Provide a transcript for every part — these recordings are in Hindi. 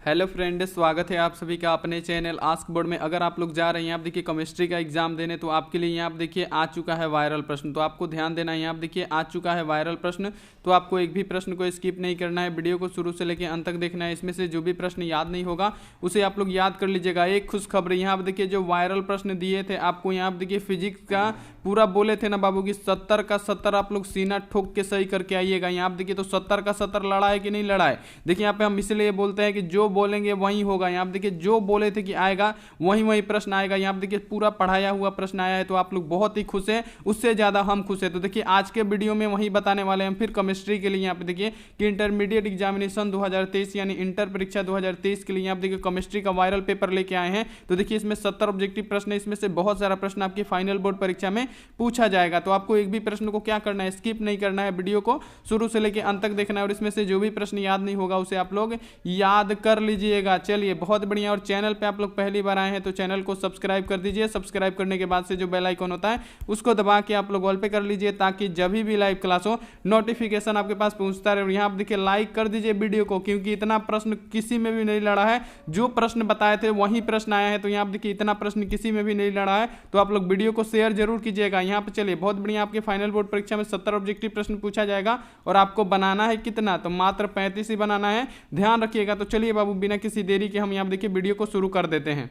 हेलो फ्रेंड, स्वागत है आप सभी का अपने चैनल आस्क बोर्ड में। अगर आप लोग जा रहे हैं यहाँ आप देखिए केमिस्ट्री का एग्जाम देने, तो आपके लिए यहाँ आप देखिए आ चुका है वायरल प्रश्न। तो आपको ध्यान देना है, यहाँ आप देखिए आ चुका है वायरल प्रश्न। तो आपको एक भी प्रश्न को स्किप नहीं करना है, वीडियो को शुरू से लेकर अंत तक देखना है। इसमें से जो भी प्रश्न याद नहीं होगा उसे आप लोग याद कर लीजिएगा। एक खुशखबरी, यहाँ आप देखिए जो वायरल प्रश्न दिए थे आपको, यहाँ आप देखिए फिजिक्स का पूरा बोले थे ना बाबू की 70 का 70 आप लोग सीना ठोक के सही करके आइएगा। यहाँ आप देखिए तो 70 का 70 लड़ा है कि नहीं लड़ा है। देखिए यहाँ पे हम इसलिए बोलते हैं कि जो बोलेंगे वही होगा। यहाँ आप देखिए जो बोले थे कि आएगा वही वही प्रश्न आएगा। यहाँ आप देखिए पूरा पढ़ाया हुआ प्रश्न आया है, तो आप लोग बहुत ही खुश हैं, उससे ज्यादा हम खुश हैं। तो देखिए आज के वीडियो में वही बताने वाले हैं फिर केमिस्ट्री के लिए। यहाँ पे देखिए कि इंटरमीडिएट एग्जामिनेशन 2023 यानी इंटर परीक्षा 2023 के लिए यहाँ देखिए केमिस्ट्री का वायरल पेपर लेके आए हैं। तो देखिए इसमें 70 ऑब्जेक्टिव प्रश्न है, इसमें से बहुत सारा प्रश्न आपकी फाइनल बोर्ड परीक्षा में पूछा जाएगा। तो आपको एक भी प्रश्न को क्या करना है, स्किप नहीं करना है, वीडियो को शुरू से लेकर अंत तक देखना है। और इसमें से जो भी प्रश्न याद नहीं होगा उसे आप लोग याद कर लीजिएगा। चलिए बहुत बढ़िया। और चैनल पे आप लोग पहली बार आए हैं तो चैनल को सब्सक्राइब कर दीजिए। सब्सक्राइब करने के बाद से जो बेल आइकन होता है उसको दबा के आप लोग ऑल पे कर लीजिए, ताकि जब भी लाइव क्लास हो नोटिफिकेशन आपके पास पहुंचता रहे। और यहाँ आप देखिए लाइक कर दीजिए वीडियो को, क्योंकि इतना प्रश्न किसी में भी नहीं लड़ा है। जो प्रश्न बताए थे वही प्रश्न आया है। तो यहाँ आप देखिए इतना प्रश्न किसी में भी नहीं लड़ा है। तो आप लोग वीडियो को शेयर जरूर कीजिएगा। यहाँ पे चलिए बहुत बढ़िया, आपके फाइनल बोर्ड परीक्षा में 70 ऑब्जेक्टिव प्रश्न पूछा जाएगा। और आपको बनाना है कितना, तो मात्र 35 ही बनाना है, ध्यान रखिएगा। तो चलिए बाबू बिना किसी देरी के हम यहाँ देखिए वीडियो को शुरू कर देते हैं।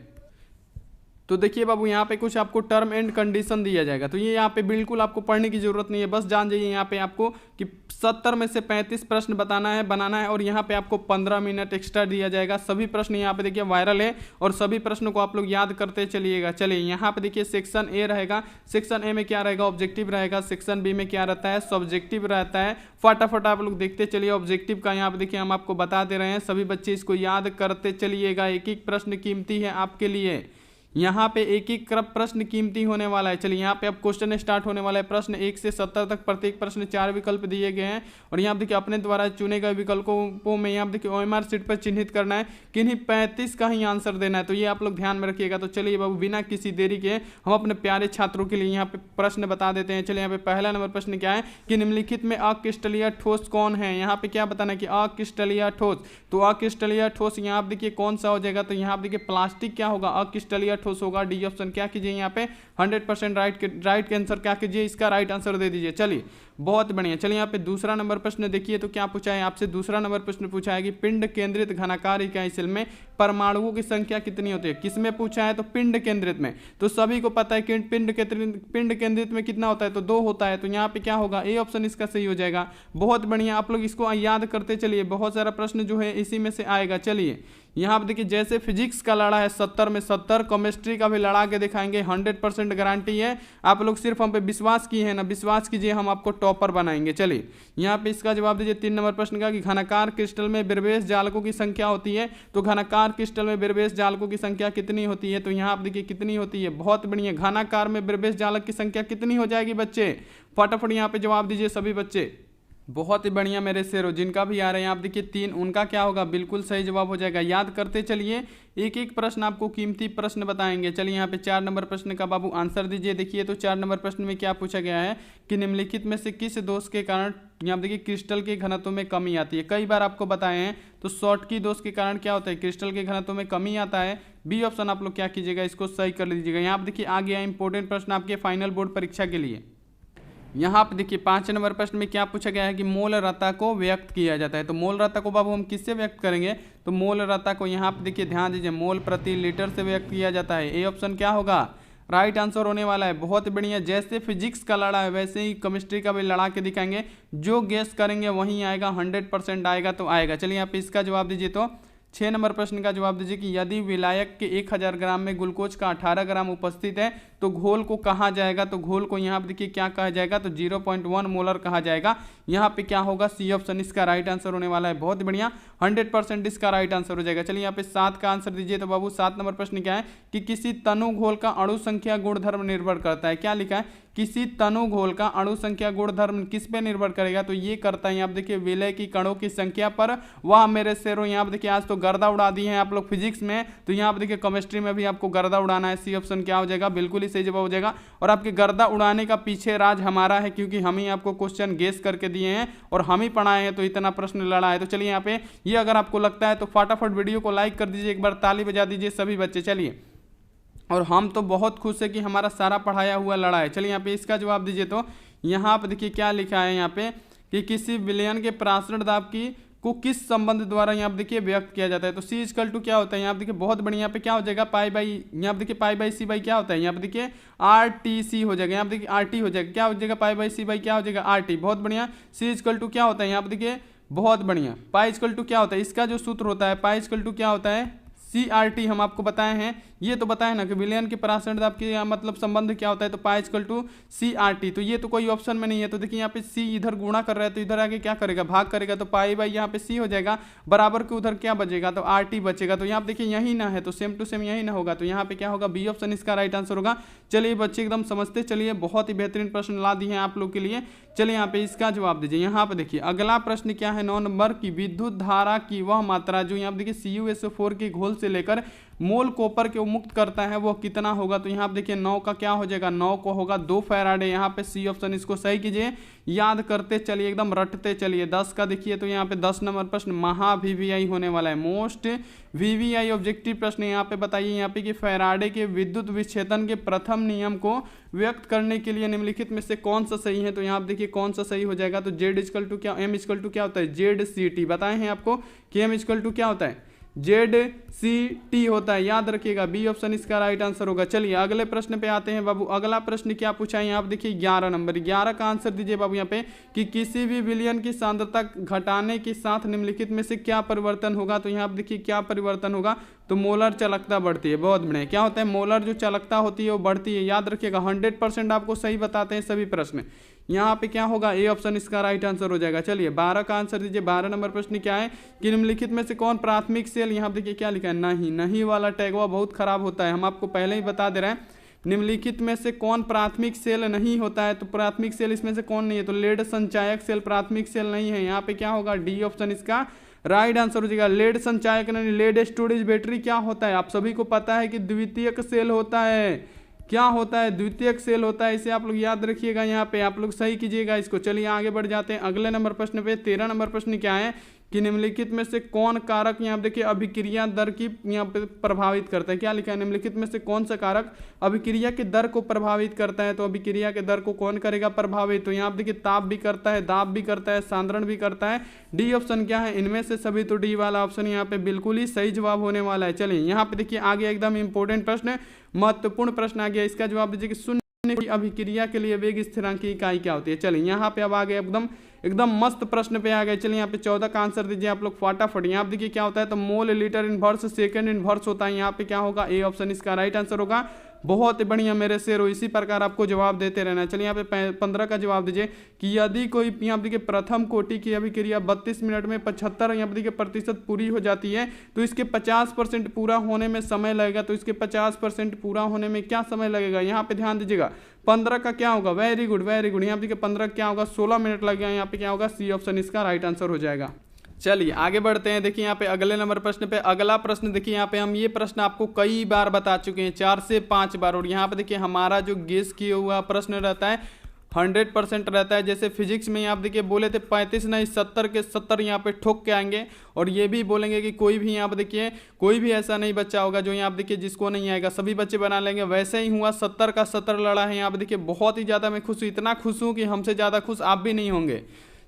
तो देखिए बाबू यहाँ पे कुछ आपको टर्म एंड कंडीशन दिया जाएगा। तो ये यहाँ पे बिल्कुल आपको पढ़ने की जरूरत नहीं है, बस जान जाइए यहाँ पे आपको कि 70 में से 35 प्रश्न बनाना है। और यहाँ पे आपको 15 मिनट एक्स्ट्रा दिया जाएगा। सभी प्रश्न यहाँ पे देखिए वायरल है और सभी प्रश्नों को आप लोग याद करते चलिएगा। चलिए यहाँ पे देखिए सेक्शन ए रहेगा। सेक्शन ए में क्या रहेगा, ऑब्जेक्टिव रहेगा। सेक्शन बी में क्या रहता है, सब्जेक्टिव रहता है। फटाफट आप लोग देखते चलिए। ऑब्जेक्टिव का यहाँ पे देखिए हम आपको बता दे रहे हैं, सभी बच्चे इसको याद करते चलिएगा। एक एक प्रश्न कीमती है आपके लिए। यहाँ पे एक एक प्रश्न कीमती होने वाला है। चलिए यहाँ पे अब क्वेश्चन स्टार्ट होने वाला है। प्रश्न 1 से 70 तक प्रत्येक प्रश्न 4 विकल्प दिए गए हैं। और यहाँ देखिए अपने द्वारा चुने गए विकल्पों में यहाँ देखिए OMR शीट पर चिन्हित करना है, किन्हीं 35 का ही आंसर देना है। तो ये आप लोग ध्यान में रखिएगा। तो चलिए बाबू बिना किसी देरी के हम अपने प्यारे छात्रों के लिए यहाँ पे प्रश्न बता देते हैं। चलिए यहाँ पे पहला नंबर प्रश्न क्या है कि निम्नलिखित में अक्रिस्टलीय ठोस कौन है। यहाँ पे क्या बताना है कि अक्रिस्टलीय ठोस। तो अक्रिस्टलीय ठोस यहाँ आप देखिए कौन सा हो जाएगा, तो यहाँ आप देखिए प्लास्टिक क्या होगा, अक्रिस्टलीय ठोस होगा। डी ऑप्शन क्या कीजिए यहाँ पे 100% राइट के आंसर क्या कीजिए, इसका राइट आंसर दे दीजिए। चलिए बहुत बढ़िया। चलिए यहाँ पे दूसरा नंबर प्रश्न देखिए तो क्या पूछा है आपसे। दूसरा नंबर प्रश्न पूछा है कि पिंड केंद्रित घनाकार इकाई सेल में परमाणुओं की संख्या कितनी होती है। किसमें पूछा है, तो पिंड केंद्रित में। तो सभी को पता है कि पिंड केंद्रित में कितना होता है, तो 2 होता है। तो यहाँ पे क्या होगा, ए ऑप्शन इसका सही हो जाएगा। बहुत बढ़िया, आप लोग इसको याद करते चलिए, बहुत सारा प्रश्न जो है इसी में से आएगा। चलिए यहाँ पे देखिए जैसे फिजिक्स का लड़ा है 70 में 70, केमिस्ट्री का भी लड़ा के दिखाएंगे, 100% गारंटी है। आप लोग सिर्फ हम पे विश्वास किए हैं ना, विश्वास कीजिए, हम आपको टॉपर बनाएंगे। चलिए यहाँ पे इसका जवाब दीजिए 3 नंबर प्रश्न का कि घनाकार क्रिस्टल में विरवेश जालकों की संख्या होती है। तो घनाकार क्रिस्टल में विरवेश जालकों की संख्या कितनी होती है, तो यहाँ आप देखिए कितनी होती है। बहुत बढ़िया, घनाकार में विरवेश जालक की संख्या कितनी हो जाएगी बच्चे, फटाफट यहाँ पे जवाब दीजिए सभी बच्चे। बहुत ही बढ़िया मेरे शेरों, जिनका भी आ रहे हैं आप देखिए 3, उनका क्या होगा, बिल्कुल सही जवाब हो जाएगा। याद करते चलिए, एक एक प्रश्न आपको कीमती प्रश्न बताएंगे। चलिए यहाँ पे 4 नंबर प्रश्न का बाबू आंसर दीजिए। देखिए तो 4 नंबर प्रश्न में क्या पूछा गया है कि निम्नलिखित में से किस दोष के कारण यहाँ देखिए क्रिस्टल के घनत्व में कमी आती है। कई बार आपको बताए हैं, तो शॉर्टकी दोष के कारण क्या होता है, क्रिस्टल के घनत्व में कमी आता है। बी ऑप्शन आप लोग क्या कीजिएगा, इसको सही कर लीजिएगा। यहाँ पे देखिए आ गया इंपॉर्टेंट प्रश्न आपके फाइनल बोर्ड परीक्षा के लिए। यहाँ पे देखिए 5 नंबर प्रश्न में क्या पूछा गया है कि मोलरता को व्यक्त किया जाता है। तो मोलरता को बाबू हम किससे व्यक्त करेंगे, तो मोलरता को यहाँ पे देखिए ध्यान दीजिए मोल प्रति लीटर से व्यक्त किया जाता है। ए ऑप्शन क्या होगा, राइट आंसर होने वाला है। बहुत बढ़िया, जैसे फिजिक्स का लड़ा है वैसे ही केमिस्ट्री का भी लड़ा के दिखाएंगे। जो गेस करेंगे वही आएगा, 100% आएगा तो आएगा। चलिए यहाँ पे इसका जवाब दीजिए। तो 6 नंबर प्रश्न का जवाब दीजिए कि यदि विलायक के 1000 ग्राम में ग्लूकोज का 18 ग्राम उपस्थित है तो घोल को कहा जाएगा। तो घोल को यहाँ पे देखिए क्या कहा जाएगा, तो 0.1 मोलर कहा जाएगा। यहाँ पे क्या होगा, सी ऑप्शन इसका राइट आंसर होने वाला है। बहुत बढ़िया, 100% इसका राइट आंसर हो जाएगा। चलिए यहाँ पे 7 का आंसर दीजिए। तो बाबू 7 नंबर प्रश्न क्या है कि किसी तनु घोल का अणु संख्या गुणधर्म निर्भर करता है। क्या लिखा है किसी तनु घोल का अणु संख्या गुणधर्म किस पे निर्भर करेगा, तो ये करता है यहाँ पे देखिए विलय की कणों की संख्या पर। वह मेरे शेरों यहाँ पे देखिए आज तो गर्दा उड़ा दी है आप लोग फिजिक्स में, तो यहाँ पे देखिए केमिस्ट्री में भी आपको गर्दा उड़ाना है। सी ऑप्शन क्या हो जाएगा, बिल्कुल ही सही जवाब हो जाएगा। और आपके गर्दा उड़ाने का पीछे राज हमारा है, क्योंकि हम ही आपको क्वेश्चन गेस करके दिए हैं और हम ही पढ़ाए हैं, तो इतना प्रश्न लड़ा है। तो चलिए यहाँ पे ये अगर आपको लगता है तो फटाफट वीडियो को लाइक कर दीजिए, एक बार ताली बजा दीजिए सभी बच्चे। चलिए, और हम तो बहुत खुश है कि हमारा सारा पढ़ाया हुआ लड़ा है। चलिए यहाँ पे इसका जवाब दीजिए। तो यहाँ पे देखिए क्या लिखा है यहाँ पे कि किसी विलयन के प्रासरण दाब की को किस संबंध द्वारा यहाँ पे देखिए व्यक्त किया जाता है। तो सी इक्वल टू क्या होता है, यहाँ पे देखिए बहुत बढ़िया। यहाँ पे क्या हो जाएगा, पाई बाई, यहाँ पे देखिए पाई बाई सी बाई क्या होता है, यहाँ पे देखिए आर टी सी हो जाएगा, यहाँ पे देखिए आर टी हो जाएगा, क्या हो जाएगा पाई बाई सी बाई क्या हो जाएगा आर टी। बहुत बढ़िया। सी इक्वल टू क्या होता है, यहाँ पे देखिए बहुत बढ़िया। पाई इक्वल टू क्या होता है, इसका जो सूत्र होता है पाई इक्वल टू क्या होता है, CRT हम आपको बताए हैं। ये तो बताए ना कि विलयन के प्रासरण दाब के मतलब संबंध क्या होता है, तो पाई इक्वल टू CRT। तो ये तो कोई ऑप्शन में नहीं है। तो देखिए यहाँ पे C इधर गुणा कर रहा है, तो इधर आगे क्या करेगा, भाग करेगा, तो पाई बाई यहाँ पे C हो जाएगा, बराबर के उधर क्या बचेगा, तो RT बचेगा। तो यहाँ पे देखिए यही ना है, तो सेम टू सेम यही ना होगा, तो यहाँ पे क्या होगा, बी ऑप्शन इसका राइट आंसर होगा। चलिए बच्चे एकदम समझते चलिए, बहुत ही बेहतरीन प्रश्न ला दिए हैं आप लोग के लिए। चलिए यहाँ पे इसका जवाब दीजिए। यहाँ पे देखिए अगला प्रश्न क्या है, 9 नंबर की विद्युत धारा की वह मात्रा जो यहाँ पे देखिए CuSO4 के घोल से लेकर मोल कॉपर के मुक्त करता है वो कितना होगा। तो यहाँ पे देखिए 9 का क्या हो जाएगा, 9 को होगा 2 फैराडे। यहाँ पे सी ऑप्शन, इसको सही कीजिए, याद करते चलिए, एकदम रटते चलिए। 10 का देखिए, तो यहाँ पे 10 नंबर प्रश्न महा VVI होने वाला है, मोस्ट VVI ऑब्जेक्टिव प्रश्न। यहाँ पे बताइए यहाँ पे कि फैराडे के विद्युत विच्छेदन के प्रथम नियम को व्यक्त करने के लिए निम्नलिखित में से कौन सा सही है। तो यहाँ पे देखिए कौन सा सही हो जाएगा, तो Z इक्वल टू क्या, M इक्वल टू क्या होता है, ZCT। बताए हैं आपको कि M इक्वल टू क्या होता है, ZCT होता है, याद रखिएगा। बी ऑप्शन इसका राइट आंसर होगा। चलिए अगले प्रश्न पे आते हैं बाबू। अगला प्रश्न क्या पूछा है, यहाँ पे देखिए 11 नंबर, 11 का आंसर दीजिए बाबू। यहाँ पे कि किसी भी विलयन की सांद्रता घटाने के साथ निम्नलिखित में से क्या परिवर्तन होगा। तो यहाँ पे देखिए क्या परिवर्तन होगा, तो मोलर चालकता बढ़ती है। बहुत बढ़िया। क्या होता है, मोलर जो चालकता होती है वो बढ़ती है, याद रखिएगा। 100% आपको सही बताते हैं सभी प्रश्न। यहाँ पे क्या होगा, ए ऑप्शन इसका राइट आंसर हो जाएगा। चलिए 12 का आंसर दीजिए। 12 नंबर प्रश्न क्या है कि निम्नलिखित में से कौन प्राथमिक सेल, यहाँ पे देखिए क्या लिखा है, नहीं वाला टैगवा बहुत खराब होता है, हम आपको पहले ही बता दे रहे हैं। निम्नलिखित में से कौन प्राथमिक सेल नहीं होता है, तो प्राथमिक सेल इसमें से कौन नहीं है, तो लेड संचायक सेल प्राथमिक सेल नहीं है। यहाँ पे क्या होगा, डी ऑप्शन इसका राइट आंसर हो जाएगा। लेड संचायक नहीं, लेड स्टोरेज बैटरी क्या होता है, आप सभी को पता है कि द्वितीयक सेल होता है। क्या होता है, द्वितीयक सेल होता है, इसे आप लोग याद रखिएगा। यहाँ पे आप लोग सही कीजिएगा इसको। चलिए आगे बढ़ जाते हैं अगले नंबर प्रश्न पे। 13 नंबर प्रश्न क्या है कि निम्नलिखित में से कौन कारक यहाँ पे देखिए अभिक्रिया दर की यहाँ पे प्रभावित करता है। क्या लिखा है, निम्नलिखित में से कौन सा कारक अभिक्रिया के दर को प्रभावित करता है। तो अभिक्रिया के दर को कौन करेगा प्रभावित, तो यहाँ पे देखिए ताप भी करता है, दाब भी करता है, सांद्रण भी करता है। डी ऑप्शन क्या है इनमें से सभी, तो डी वाला ऑप्शन यहाँ पे बिल्कुल ही सही जवाब होने वाला है। चलिए यहाँ पे देखिए आगे एकदम इंपॉर्टेंट प्रश्न, महत्वपूर्ण प्रश्न आ गया। इसका जवाब दीजिए कि शून्य की अभिक्रिया के लिए वेग स्थिरांक की इकाई क्या होती है। चलिए यहाँ पे अब आ गए एकदम मस्त प्रश्न पे आ गए। चलिए यहाँ पे 14 का आंसर दीजिए आप लोग फटाफट। यहाँ पे देखिए क्या होता है, तो mole litre inverse second inverse होता है। यहाँ पे क्या होगा, ए ऑप्शन इसका राइट आंसर होगा। बहुत ही बढ़िया मेरे शेरों, इसी प्रकार आपको जवाब देते रहना है। चलिए यहाँ पे 15 का जवाब दीजिए कि यदि कोई यहाँ पे देखिए प्रथम कोटि की अभिक्रिया 32 मिनट में 75 यहाँ पे देखिए प्रतिशत पूरी हो जाती है, तो इसके 50% पूरा होने में समय लगेगा। तो इसके 50% पूरा होने में क्या समय लगेगा, यहाँ पे ध्यान दीजिएगा। 15 का क्या होगा, वेरी गुड वेरी गुड। यहाँ पे देखिए 15 क्या होगा, 16 मिनट लगेगा। यहाँ पे क्या होगा, सी ऑप्शन इसका राइट आंसर हो जाएगा। चलिए आगे बढ़ते हैं। देखिए यहाँ पे अगले नंबर प्रश्न पे, अगला प्रश्न देखिए यहाँ पे हम ये प्रश्न आपको कई बार बता चुके हैं, 4 से 5 बार। और यहाँ पे देखिए हमारा जो गेस किया हुआ प्रश्न रहता है 100% रहता है। जैसे फिजिक्स में यहाँ पे देखिए बोले थे 35 नहीं 70 के 70 यहाँ पे ठोक के आएंगे। और ये भी बोलेंगे कि कोई भी यहाँ पे देखिए कोई भी ऐसा नहीं बच्चा होगा जो यहाँ पे देखिए जिसको नहीं आएगा, सभी बच्चे बना लेंगे। वैसे ही हुआ, 70 का 70 लड़ा है यहाँ पे देखिए। बहुत ही ज़्यादा मैं खुश हूँ, इतना खुश हूँ कि हमसे ज़्यादा खुश आप भी नहीं होंगे।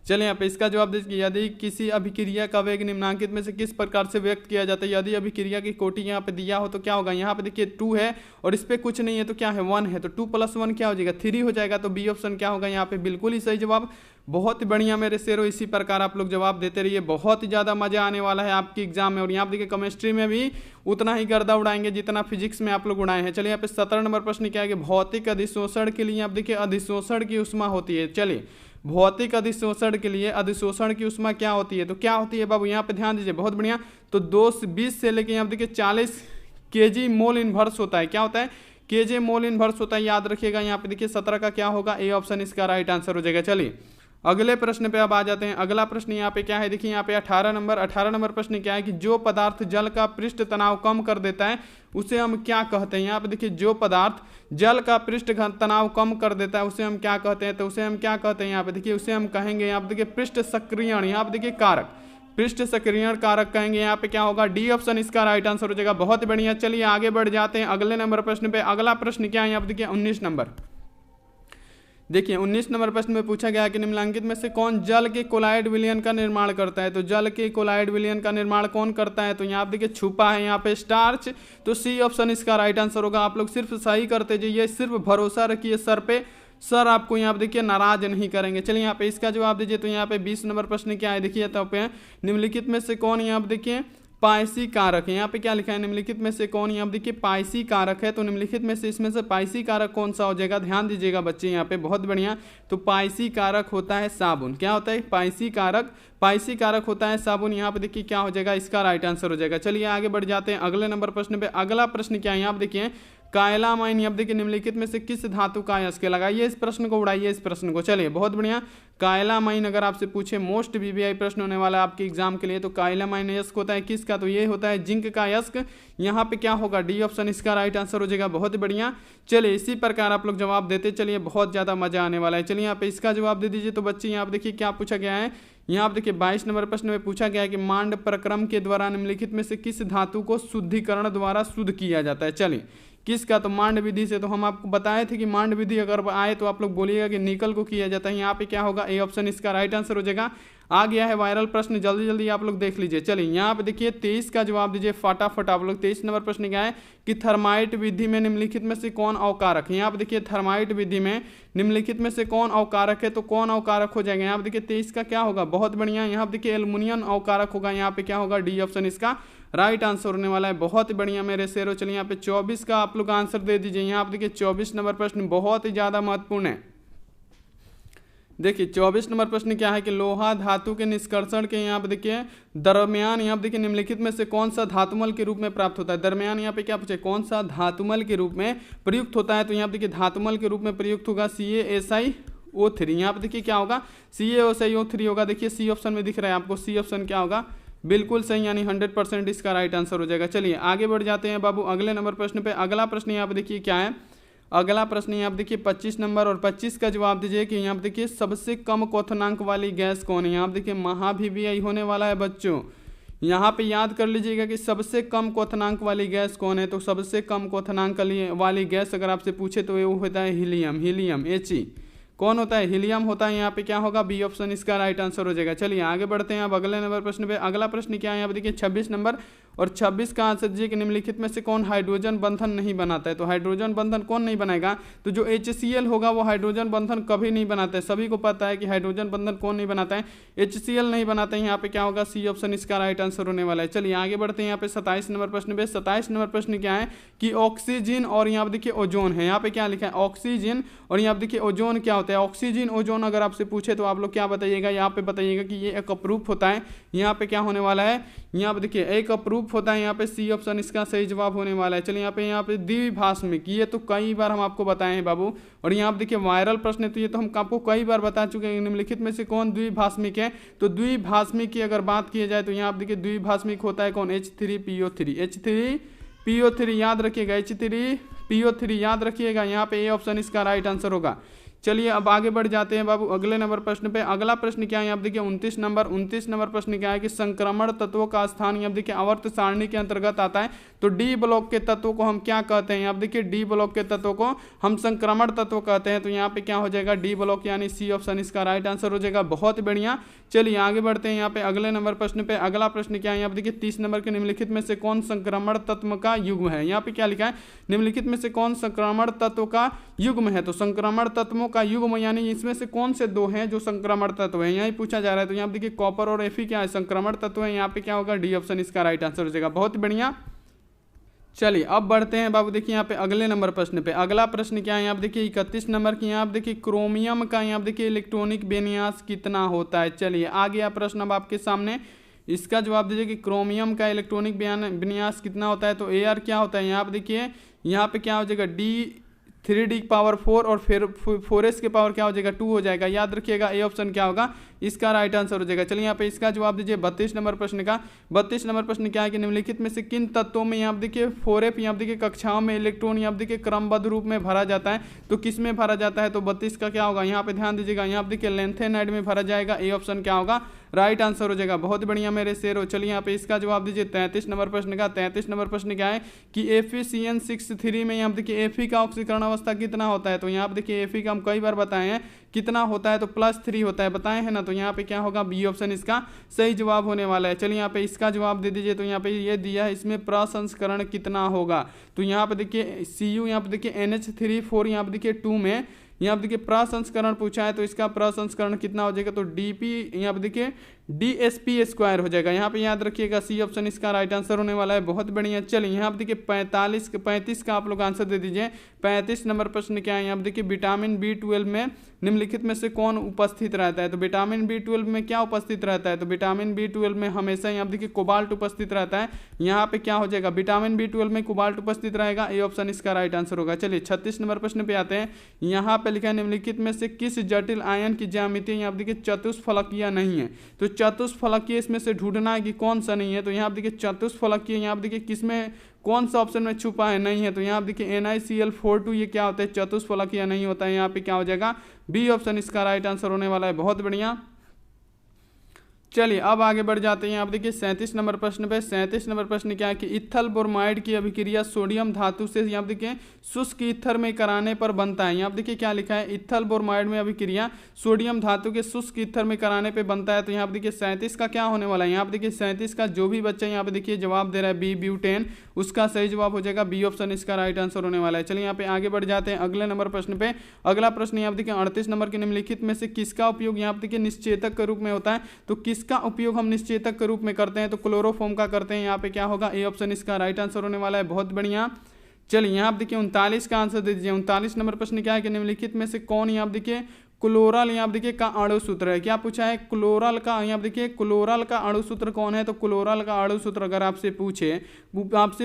चलिए यहाँ पे इसका जवाब दीजिए, यदि किसी अभिक्रिया का वेग निम्नांकित में से किस प्रकार से व्यक्त किया जाता है। यदि अभिक्रिया की कोटि यहाँ पे दिया हो तो क्या होगा, यहाँ पे देखिए 2 है और इस पे कुछ नहीं है तो क्या है 1 है, तो 2 + 1 क्या हो जाएगा 3 हो जाएगा। तो बी ऑप्शन क्या होगा यहाँ पे बिल्कुल ही सही जवाब। बहुत ही बढ़िया मेरे शेरों, इसी प्रकार आप लोग जवाब देते रहिए, बहुत ही ज़्यादा मजा आने वाला है आपकी एग्जाम में। और यहाँ पे देखिए केमिस्ट्री में भी उतना ही गर्दा उड़ाएंगे जितना फिजिक्स में आप लोग उड़ाए हैं। चलिए यहाँ पे 17 नंबर प्रश्न क्या है कि भौतिक अधिशोषण के लिए आप देखिए अधिशोषण की उष्मा होती है। चलिए भौतिक अधिशोषण के लिए अधिशोषण की उष्मा क्या होती है, तो क्या होती है बाबू, यहाँ पे ध्यान दीजिए, बहुत बढ़िया। तो 20 से लेके यहाँ देखिए 40 kg मोल इनवर्स होता है। क्या होता है केजे मोल इनवर्स होता है, याद रखिएगा। यहाँ पे देखिए 17 का क्या होगा, ए ऑप्शन इसका राइट आंसर हो जाएगा। चलिए अगले प्रश्न पे अब आ जाते हैं। अगला प्रश्न यहाँ पे क्या है, देखिए यहाँ पे 18 नंबर प्रश्न क्या है कि जो पदार्थ जल का पृष्ठ तनाव कम कर देता है उसे हम क्या कहते हैं। यहाँ पे देखिए जो पदार्थ जल का पृष्ठ तनाव कम कर देता है उसे हम क्या कहते हैं, तो उसे हम क्या कहते हैं यहाँ पे देखिए, उसे हम कहेंगे यहाँ पे देखिए पृष्ठ सक्रियण, यहाँ पे देखिए कारक, पृष्ठ सक्रियण कारक कहेंगे। यहाँ पे क्या होगा, डी ऑप्शन इसका राइट आंसर हो जाएगा। बहुत बढ़िया। चलिए आगे बढ़ जाते हैं अगले नंबर प्रश्न पे। अगला प्रश्न क्या है, यहाँ पे देखिए 19 नंबर। देखिए 19 नंबर प्रश्न में पूछा गया कि निम्नलिखित में से कौन जल के कोलाइड विलयन का निर्माण करता है। तो जल के कोलाइड विलयन का निर्माण कौन करता है, तो यहाँ देखिए छुपा है यहाँ पे स्टार्च, तो सी ऑप्शन इसका राइट आंसर होगा। आप लोग सिर्फ सही करते जाइए, सिर्फ भरोसा रखिए सर पे, सर आपको यहाँ पे देखिए नाराज नहीं करेंगे। चलिए यहाँ पे इसका जवाब दीजिए। तो यहाँ पे 20 नंबर प्रश्न क्या है, देखिए तो पे निम्नलिखित में से कौन यहाँ पे देखिए पायसी कारक है। यहाँ पे क्या लिखा है, निम्नलिखित में से कौन, यहाँ पे देखिए पायसी कारक है। तो निम्नलिखित में से इसमें से पायसी कारक कौन सा हो जाएगा, ध्यान दीजिएगा बच्चे यहाँ पे, बहुत बढ़िया। तो पायसी कारक होता है साबुन। क्या होता है, पायसी कारक होता है साबुन। यहाँ पे देखिए क्या हो जाएगा, इसका राइट आंसर हो जाएगा। चलिए आगे बढ़ जाते हैं अगले नंबर प्रश्न पे। अगला प्रश्न क्या है, यहाँ पे देखिए कायलामाइन, यहाँ देखिए निम्नलिखित में से किस धातु का अयस्क, लगाइए इस प्रश्न को, उड़ाइए इस प्रश्न को। चलिए बहुत बढ़िया। कायलामाइन अगर आपसे पूछे मोस्ट वीवीआई प्रश्न होने वाला है आपके एग्जाम के लिए, तो कायलामाइन अयस्क होता है किसका, तो ये होता है जिंक का अयस्क। यहाँ पे क्या होगा, डी ऑप्शन इसका राइट आंसर हो जाएगा। बहुत बढ़िया। चलिए इसी प्रकार आप लोग जवाब देते चलिए, बहुत ज्यादा मजा आने वाला है। चलिए यहाँ पे इसका जवाब दे दीजिए। तो बच्चे यहाँ पे देखिए क्या पूछा गया है, यहाँ पे देखिए 22 नंबर प्रश्न में पूछा गया है कि मांड प्रक्रम के द्वारा निम्नलिखित में से किस धातु को शुद्धिकरण द्वारा शुद्ध किया जाता है। चलिए किसका, तो मांड विधि से। तो हम आपको बताए थे कि मांड विधि अगर आए तो आप लोग बोलिएगा कि निकल को किया जाता है। यहाँ पे क्या होगा, ए ऑप्शन इसका राइट आंसर हो जाएगा। आ गया है वायरल प्रश्न, जल्दी जल्दी आप लोग देख लीजिए। चलिए यहाँ पे देखिए 23 का जवाब दीजिए फटाफट आप लोग। 23 नंबर प्रश्न क्या है कि थर्माइट विधि में निम्नलिखित में से कौन अवकारक है। यहाँ पे देखिए थर्माइट विधि में निम्नलिखित में से कौन अवकारक है, तो कौन अवकारक हो जाएगा। यहाँ पे देखिए 23 का क्या होगा, बहुत बढ़िया। यहाँ पे देखिए एल्युमिनियम अवकारक होगा। यहाँ पे क्या होगा, डी ऑप्शन इसका राइट आंसर होने वाला है। बहुत बढ़िया मेरे शेरों। चलिए यहाँ पे 24 का आप लोग आंसर दे दीजिए। यहाँ पे देखिए 24 नंबर प्रश्न बहुत ही ज्यादा महत्वपूर्ण है। देखिए 24 नंबर प्रश्न क्या है कि लोहा धातु के निष्कर्षण के यहाँ पे देखिए दरमियान, यहाँ पे देखिए निम्नलिखित में से कौन सा धातुमल के रूप में प्राप्त होता है। दरमियान यहाँ पे क्या पूछे, कौन सा धातुमल के रूप में प्रयुक्त होता है। तो यहाँ पे देखिए धातुमल के रूप में प्रयुक्त होगा CaSiO3। यहाँ पे देखिए क्या होगा, CaSiO3 होगा। देखिए सी ऑप्शन में दिख रहा है आपको, सी ऑप्शन क्या होगा, बिल्कुल सही, यानी 100% इसका राइट आंसर हो जाएगा। चलिए आगे बढ़ जाते हैं बाबू अगले नंबर प्रश्न पे। अगला प्रश्न यहाँ पे देखिए क्या है, अगला प्रश्न यहाँ पे देखिए 25 नंबर, और 25 का जवाब दीजिए कि यहाँ पे देखिए सबसे कम क्वथनांक वाली गैस कौन है। यहाँ पे देखिए महावीवीआई होने वाला है बच्चों। यहाँ पे याद कर लीजिएगा कि सबसे कम क्वथनांक वाली गैस कौन है। तो सबसे कम क्वथनांक वाली गैस अगर आपसे पूछे तो वो होता है हीलियम, हीलियम He। कौन होता है, हीलियम होता है। यहाँ पे क्या होगा, बी ऑप्शन इसका राइट आंसर हो जाएगा। चलिए आगे बढ़ते हैं अब अगले नंबर प्रश्न पे। अगला प्रश्न क्या है, यहाँ पे देखिए 26 नंबर, और 26 का आंसर दीजिए कि निम्नलिखित में से कौन हाइड्रोजन बंधन नहीं बनाता है। तो हाइड्रोजन बंधन कौन नहीं बनाएगा, तो जो HCl होगा वो हाइड्रोजन बंधन कभी नहीं बनाता है। सभी को पता है कि हाइड्रोजन बंधन कौन नहीं बनाता है, HCl नहीं बनाता है। यहाँ पे क्या होगा, सी ऑप्शन इसका राइट आंसर होने वाला है। चलिए आगे बढ़ते हैं यहाँ पे 27 नंबर प्रश्न पे। 27 नंबर प्रश्न क्या है कि ऑक्सीजन और यहाँ पे देखिए ओजोन है। यहाँ पे क्या लिखा है, ऑक्सीजन और यहाँ पे देखिए ओजोन क्या होता है। ऑक्सीजन ओजोन अगर आपसे पूछे तो आप लोग क्या बताइएगा, यहाँ पे बताइएगा कि ये एक अप्रूफ होता है। यहाँ पे क्या होने वाला है, यहाँ पे देखिए एक अप्रूफ होता है। यहाँ पे सी ऑप्शन इसका सही जवाब होने वाला है। चलिए यहाँ पे द्विभाषमिक, ये तो कई बार हम आपको बताए हैं बाबू। और यहाँ पे देखिए वायरल प्रश्न है, तो ये तो हम आपको कई बार बता चुके हैं। निम्नलिखित में से कौन द्विभाषमिक है, तो द्विभाषमिक की अगर बात की जाए तो यहाँ पे देखिए द्विभाषमिक होता है कौन, H3PO3। H3PO3 याद रखिएगा, H3PO3 याद रखिएगा। यहाँ पे ए ऑप्शन इसका राइट आंसर होगा। चलिए अब आगे बढ़ जाते हैं बाबू अगले नंबर प्रश्न पे। अगला प्रश्न क्या है, यहाँ देखिए 29 नंबर प्रश्न क्या है कि संक्रमण तत्वों का स्थान यहाँ देखिए आवर्त सारणी के अंतर्गत आता है। तो डी ब्लॉक के तत्वों को हम क्या कहते हैं, यहाँ देखिए डी ब्लॉक के तत्वों को हम संक्रमण तत्व कहते हैं। तो यहाँ पे क्या हो जाएगा, डी ब्लॉक, यानी सी ऑप्शन इसका राइट आंसर हो जाएगा। बहुत बढ़िया। चलिए आगे बढ़ते हैं यहाँ पे अगले नंबर प्रश्न पे। अगला प्रश्न क्या है, यहाँ देखिए 30 नंबर के निम्नलिखित में से कौन संक्रमण तत्व का युग्म है। यहाँ पे क्या लिखा है, निम्नलिखित में से कौन संक्रमण तत्व का युग्म है। तो संक्रमण तत्वों का युग्म यानी इसमें से कौन से दो हैं जो संक्रमण तत्व है, यही पूछा जा रहा है। तो यहाँ देखिए कॉपर और Fe क्या है, संक्रमण तत्व है। यहाँ पे क्या होगा, डी ऑप्शन इसका राइट आंसर हो जाएगा। बहुत बढ़िया। चलिए अब बढ़ते हैं बाबू देखिए यहाँ पे अगले नंबर प्रश्न पे। अगला प्रश्न क्या है, यहाँ देखिए 31 नंबर की, यहाँ देखिए क्रोमियम का यहाँ देखिए इलेक्ट्रॉनिक विन्यास कितना होता है। चलिए आ गया प्रश्न अब आपके सामने, इसका जवाब दीजिए कि क्रोमियम का इलेक्ट्रॉनिक विन्यास कितना होता है। तो AR क्या होता है, यहाँ पे देखिए यहाँ पे क्या हो जाएगा D3D पावर 4 और फिर 4S के पावर क्या हो जाएगा 2 हो जाएगा। याद रखिएगा ए ऑप्शन क्या होगा इसका राइट आंसर हो जाएगा। चलिए यहाँ पे इसका जवाब दीजिए 32 नंबर प्रश्न का। 32 नंबर प्रश्न क्या है कि निम्नलिखित में से किन तत्वों में यहाँ देखिए 4f यहाँ देखिए कक्षाओं में इलेक्ट्रॉन यहाँ देखिए क्रमबद्ध रूप में भरा जाता है, तो किस में भरा जाता है, तो 32 का क्या होगा यहाँ पे ध्यान दीजिएगा, यहाँ देखिए लेंथेनाइड में भरा जाएगा। ए ऑप्शन क्या होगा राइट आंसर हो जाएगा। बहुत बढ़िया मेरे शेरो। चलिए यहाँ पे इसका जवाब दीजिए 33 नंबर प्रश्न का। 33 नंबर प्रश्न क्या है कि FeCN63 में यहाँ देखिए Fe का ऑक्सीकरण अवस्था कितना होता है, तो यहाँ पे देखिए Fe का हम कई बार बताए हैं कितना होता है, तो +3 होता है, बताए हैं ना। तो यहाँ पे क्या होगा बी ऑप्शन इसका सही जवाब होने वाला है। चलिए यहाँ पे इसका जवाब दे दीजिए। तो यहाँ पे ये दिया है इसमें प्रसंस्करण कितना होगा, तो यहाँ पे देखिए Cu यहाँ पे देखिए NH3 यहाँ पे देखिए 2 में यहाँ पे देखिए प्रसंस्करण पूछा है, तो इसका प्रसंस्करण कितना हो जाएगा, तो DP यहाँ पे देखिए DsP² हो जाएगा। यहाँ पे याद रखिएगा सी ऑप्शन इसका राइट आंसर होने वाला है। बहुत बढ़िया। चलिए यहाँ पे देखिए 35 का आप लोग आंसर दे दीजिए। 35 नंबर प्रश्न क्या है, यहाँ पे देखिए विटामिन B12 में निम्नलिखित में से कौन उपस्थित रहता है, तो विटामिन B12 में क्या उपस्थित रहता है, तो विटामिन B12 में हमेशा यहाँ पे देखिए कोबाल्ट उपस्थित रहता है। यहाँ पे क्या हो जाएगा विटामिन B12 में कोबाल्ट उपस्थित रहेगा। ए ऑप्शन इसका राइट आंसर होगा। चलिए 36 नंबर प्रश्न पे आते हैं। यहाँ पे लिखा है निम्नलिखित में से किस जटिल आयन की ज्यामिति यहाँ पे देखिए चतुष्फलकीय नहीं है, तो चतुष्फलकीय इसमें से ढूंढना है कि कौन सा नहीं है, तो यहाँ पे देखिए चतुष्फलकीय यहाँ पे देखिए किसमें कौन सा ऑप्शन में छुपा है, नहीं है, तो यहाँ पे देखिए NiCl42 ये क्या होता है चतुष्फलकीय नहीं होता है। यहाँ पे क्या हो जाएगा बी ऑप्शन इसका राइट आंसर होने वाला है। बहुत बढ़िया। चलिए अब आगे बढ़ जाते हैं। आप देखिए 37 नंबर प्रश्न पे। 37 नंबर प्रश्न क्या है कि इथल ब्रोमाइड की अभिक्रिया सोडियम धातु से यहाँ देखिए शुष्क ईथर में कराने पर बनता है। यहाँ देखिए क्या लिखा है, इथल ब्रोमाइड में अभिक्रिया सोडियम धातु के शुष्क ईथर में कराने पे बनता है। तो यहाँ पे देखिए 37 का क्या होने वाला है, यहाँ पे देखिए 37 का जो भी बच्चा यहाँ पे देखिए जवाब दे रहा है बी ब्यूटेन, उसका सही जवाब हो जाएगा बी ऑप्शन इसका राइट आंसर होने वाला है। चलिए यहाँ पे आगे बढ़ जाते हैं अगले नंबर प्रश्न पे। अगला प्रश्न यहाँ पे देखिए 38 नंबर के निम्नलिखित में से किसका उपयोग यहाँ पे देखिए निश्चेतक के रूप में होता है, तो किसका उपयोग हम निश्चेतक के रूप में करते हैं, तो क्लोरोफॉर्म का करते हैं। यहाँ पे क्या होगा ए ऑप्शन इसका राइट आंसर होने वाला है। बहुत बढ़िया। चलिए यहाँ पे देखिए 39 का आंसर दे दीजिए। 39 नंबर प्रश्न क्या है कि निम्नलिखित में से कौन यहाँ पे देखिए क्लोरल यहाँ देखिए का अणु सूत्र है। क्या पूछा है, क्लोरल का, यहाँ देखिए क्लोरल का अणु सूत्र कौन है, तो क्लोरल का अणु सूत्र अगर आपसे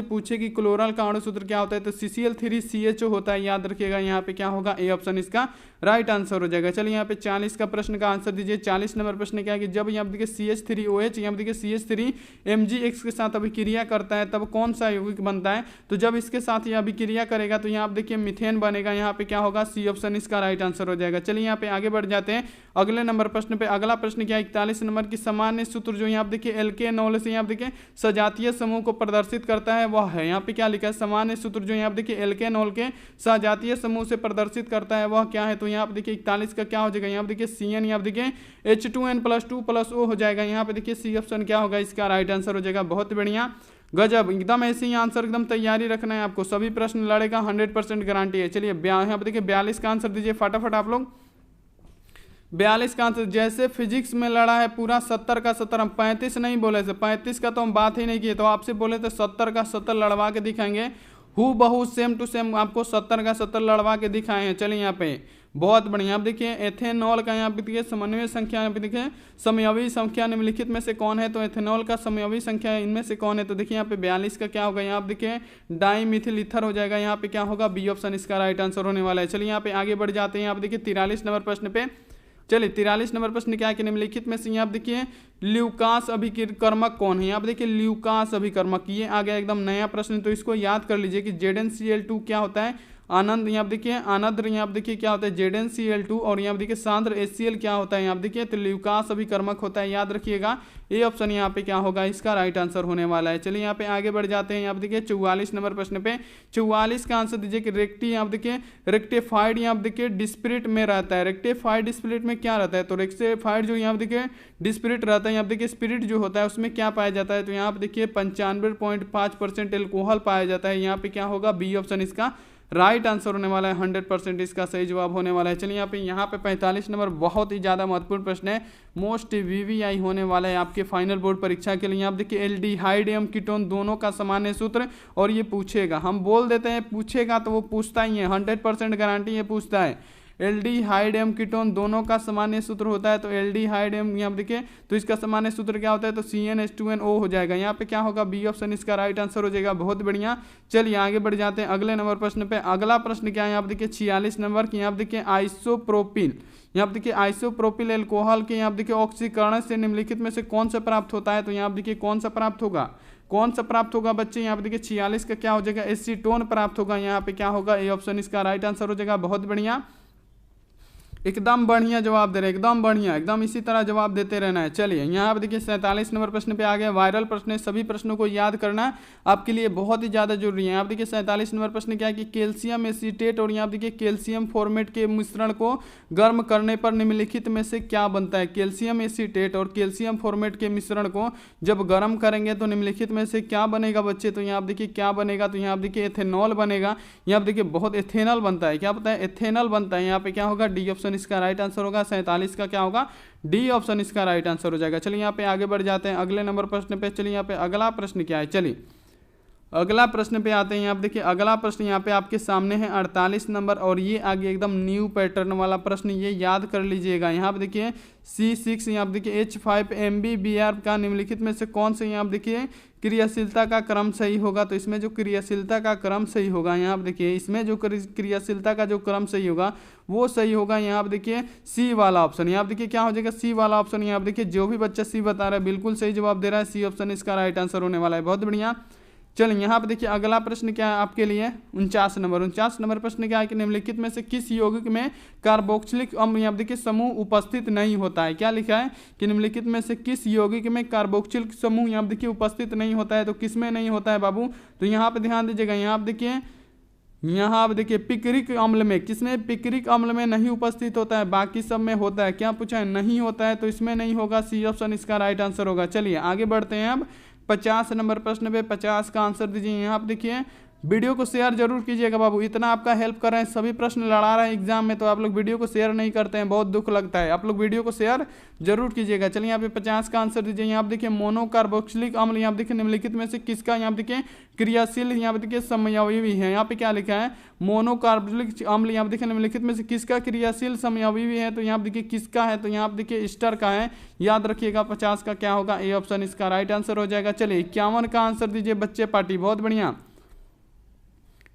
पूछे कि क्लोरल का अणु सूत्र क्या होता है, तो CCl3CHO होता है। याद रखिएगा यहाँ पे क्या होगा ए ऑप्शन इसका राइट आंसर हो जाएगा। चलिए यहाँ पे 40 का प्रश्न का आंसर दीजिए। 40 नंबर प्रश्न क्या है कि जब यहाँ देखिए CH3OH यहाँ देखिए CH3MgX के साथ अभिक्रिया करता है तब कौन सा यौगिक बनता है, तो जब इसके साथ ये अभिक्रिया करेगा तो यहाँ देखिए मिथेन बनेगा। यहाँ पे क्या होगा सी ऑप्शन इसका राइट आंसर हो जाएगा। चलिए यहाँ पे आगे बढ़ जाते हैं अगले नंबर प्रश्न पे। अगला प्रश्न क्या है 41 नंबर की सामान्य सूत्र जो यहाँ देखिए एल्केनॉल से यहाँ देखिए सजातीय समूह को प्रदर्शित करता है वह है। यहाँ पे क्या लिखा है, सामान्य सूत्र जो यहाँ देखिए एल्केनॉल के सजातीय समूह से प्रदर्शित करता है वह क्या है, तो यहाँ पे देखिए 41 का क्या हो जाएगा, यहाँ पे देखिए CN यहाँ देखिए H2N+2+O हो जाएगा। यहाँ पे देखिए सी ऑप्शन क्या होगा इसका राइट आंसर हो जाएगा। बहुत बढ़िया, गजब, एकदम ऐसे ही आंसर एकदम तैयारी रखना है आपको, सभी प्रश्न लड़ेगा 100% गारंटी है। चलिए यहाँ पे देखिए 42 का आंसर दीजिए फटाफट आप लोग। 42 का आंसर जैसे फिजिक्स में लड़ा है पूरा 70 का 70, हम 35 नहीं बोले थे, 35 का तो हम बात ही नहीं किए, तो आपसे बोले थे 70 का 70 लड़वा के दिखाएंगे, हु बहु सेम टू सेम आपको 70 का 70 लड़वा के दिखाए हैं। चलिए यहाँ पे बहुत बढ़िया। आप देखिए एथेनॉल का यहाँ पे देखिए समन्वय संख्या, यहाँ पे देखिए समयावी संख्या निम्नलिखित में से कौन है, तो एथेनॉल का समयावी संख्या इनमें से कौन है, तो देखिए यहाँ पे 42 का क्या होगा, यहाँ पे देखिए डाईमिथिल ईथर हो जाएगा। यहाँ पे क्या होगा बी ऑप्शन इसका राइट आंसर होने वाला है। चलिए यहाँ पे आगे बढ़ जाते हैं। यहाँ पे देखिए 43 नंबर प्रश्न पे। चलिए 43 नंबर प्रश्न क्या है कि निम्नलिखित में से यहाँ देखिए ल्यूकास अभिकर्मक कौन है। यहाँ पे देखिए ल्यूकास अभिकर्मक, ये आ गया एकदम नया प्रश्न, तो इसको याद कर लीजिए कि ZnCl2 क्या होता है, आनंद, यहाँ पे देखिए आनंद, यहाँ पे देखिए क्या होता है ZnCl2, और यहाँ पे देखिए सांद्र HCl क्या होता है, यहाँ पे देखिए तो ल्यूकास अभिकर्मक होता है। याद रखिएगा ये ऑप्शन यहाँ पे क्या होगा इसका राइट आंसर होने वाला है। चलिए यहाँ पे आगे बढ़ जाते हैं। यहाँ पे देखिए 44 नंबर प्रश्न पे। 44 का आंसर दीजिए कि रेक्टी, यहाँ पे देखिए रेक्टिफाइड यहाँ पे देखिए डिस्प्रिट में रहता है। रेक्टिफाइड डिस्प्रिट में क्या रहता है, तो रेक्टिफाइड जो यहाँ पे देखिए डिस्प्रिट रहता है, यहाँ पे देखिए स्पिरिट जो होता है उसमें क्या पाया जाता है, तो यहाँ पे देखिए 95.5% एल्कोहल पाया जाता है। यहाँ पे क्या होगा बी ऑप्शन इसका राइट आंसर होने वाला है। 100% इसका सही जवाब होने वाला है। चलिए यहाँ पे 45 नंबर बहुत ही ज़्यादा महत्वपूर्ण प्रश्न है, मोस्ट VVI होने वाला है आपके फाइनल बोर्ड परीक्षा के लिए। आप देखिए एल्डिहाइड एवं कीटोन दोनों का सामान्य सूत्र, और ये पूछेगा, हम बोल देते हैं पूछेगा तो वो पूछता ही है, 100% गारंटी ये पूछता है। एल्डिहाइड एवं कीटोन दोनों का सामान्य सूत्र होता है, तो एल्डिहाइड एवं यहाँ देखिए तो इसका सामान्य सूत्र क्या होता है, तो CnH2nO हो जाएगा। यहाँ पे क्या होगा, बी ऑप्शन इसका राइट आंसर हो जाएगा। बहुत बढ़िया, चलिए आगे बढ़ जाते हैं अगले नंबर प्रश्न पे। अगला प्रश्न क्या है, यहाँ पे देखिए 46 नंबर की, यहाँ पे देखिए आइसोप्रोपिल, यहाँ पे देखिए आइसोप्रोपिल एल्कोहल के यहाँ पे देखिए ऑक्सीकरण से निम्नलिखित में से कौन सा प्राप्त होता है, तो यहाँ पे देखिए कौन सा प्राप्त होगा, कौन सा प्राप्त होगा बच्चे, यहाँ पे देखिए 46 का क्या हो जाएगा, एसीटोन प्राप्त होगा। यहाँ पे क्या होगा, ए ऑप्शन इसका राइट आंसर हो जाएगा। बहुत बढ़िया, एकदम बढ़िया जवाब दे रहे हैं, एकदम बढ़िया, एकदम इसी तरह जवाब देते रहना है। चलिए यहाँ पे देखिए 47 नंबर प्रश्न पे आ गए। वायरल प्रश्न है, सभी प्रश्नों को याद करना आपके लिए बहुत ही ज़्यादा जरूरी है। यहाँ पे देखिए 47 नंबर प्रश्न क्या है कि कैल्शियम एसीटेट और यहाँ पे देखिए कैल्शियम फॉर्मेट के मिश्रण को गर्म करने पर निम्नलिखित में से क्या बनता है। कैल्शियम एसीटेट और कैल्शियम फॉर्मेट के मिश्रण को जब गर्म करेंगे तो निम्नलिखित में से क्या बनेगा बच्चे, तो यहाँ पे देखिए क्या बनेगा, तो यहाँ पे देखिए एथेनॉल बनेगा। यहाँ पे देखिए बहुत एथेनॉल बनता है, क्या पता है, एथेनॉल बनता है। यहाँ पे क्या होगा, डी ऑप्शन इसका राइट आंसर होगा। 47 का क्या होगा, डी ऑप्शन इसका राइट आंसर हो जाएगा। चलिए यहाँ पे आगे बढ़ जाते हैं अगले नंबर प्रश्न पे। चलिए यहाँ पे अगला प्रश्न क्या है, चलिए अगला प्रश्न पे आते हैं। यहाँ पे देखिए अगला प्रश्न यहाँ पे आपके सामने है 48 नंबर, और ये आगे एकदम न्यू पैटर्न वाला प्रश्न, ये याद कर लीजिएगा। यहाँ पे देखिए C6, यहाँ पे देखिए H5MbBr का निम्नलिखित में से कौन से यहाँ पे देखिए क्रियाशीलता का क्रम सही होगा, तो इसमें जो क्रियाशीलता का क्रम सही होगा, यहाँ पे देखिए इसमें जो क्रियाशीलता का जो क्रम सही होगा वो सही होगा यहाँ पे देखिए सी वाला ऑप्शन। यहाँ पे देखिए क्या हो जाएगा, सी वाला ऑप्शन। यहाँ पे देखिए जो भी बच्चा सी बता रहा है बिल्कुल सही जवाब दे रहा है, सी ऑप्शन इसका राइट आंसर होने वाला है। बहुत बढ़िया, चलिए यहाँ पे देखिए अगला प्रश्न क्या है आपके लिए 49 नंबर प्रश्न क्या है कि निम्नलिखित में से किस यौगिक में कार्बोक्सिलिक अम्ल यहाँ देखिए समूह उपस्थित नहीं होता है। क्या लिखा है कि निम्नलिखित में से किस यौगिक में कार्बोक्सिलिक समूह यहाँ देखिए उपस्थित नहीं होता है, तो किस में नहीं होता है बाबू, तो यहाँ पे ध्यान दीजिएगा। यहाँ पे देखिए, यहाँ पे देखिए पिक्रिक अम्ल में, किसमें, पिक्रिक अम्ल में नहीं उपस्थित होता है, बाकी सब में होता है। क्या पूछा है, नहीं होता है, तो इसमें नहीं होगा, सी ऑप्शन इसका राइट आंसर होगा। चलिए आगे बढ़ते हैं अब 50 नंबर प्रश्न पे। 50 का आंसर दीजिए। यहाँ पे देखिए वीडियो को शेयर जरूर कीजिएगा बाबू, इतना आपका हेल्प कर रहे हैं, सभी प्रश्न लड़ा रहे हैं एग्जाम में, तो आप लोग वीडियो को शेयर नहीं करते हैं, बहुत दुख लगता है। आप लोग वीडियो को शेयर जरूर कीजिएगा। चलिए यहाँ पे 50 का आंसर दीजिए। यहाँ पे देखिए मोनोकार्बोक्सिलिक अम्ल, यहाँ पे देखिए निम्नलिखित में से किसका यहाँ पे देखिए क्रियाशील यहाँ पे देखिए समयावी है। यहाँ पे क्या लिखा है, मोनोकार्बोक्सिलिक अम्ल यहाँ पे देखिए निम्नलिखित में से किसका क्रियाशील समयावी है, तो यहाँ पे देखिए किसका है, तो यहाँ पे देखिए ईस्टर का है, याद रखिएगा। 50 का क्या होगा, ए ऑप्शन इसका राइट आंसर हो जाएगा। चलिए 51 का आंसर दीजिए बच्चे पार्टी, बहुत बढ़िया।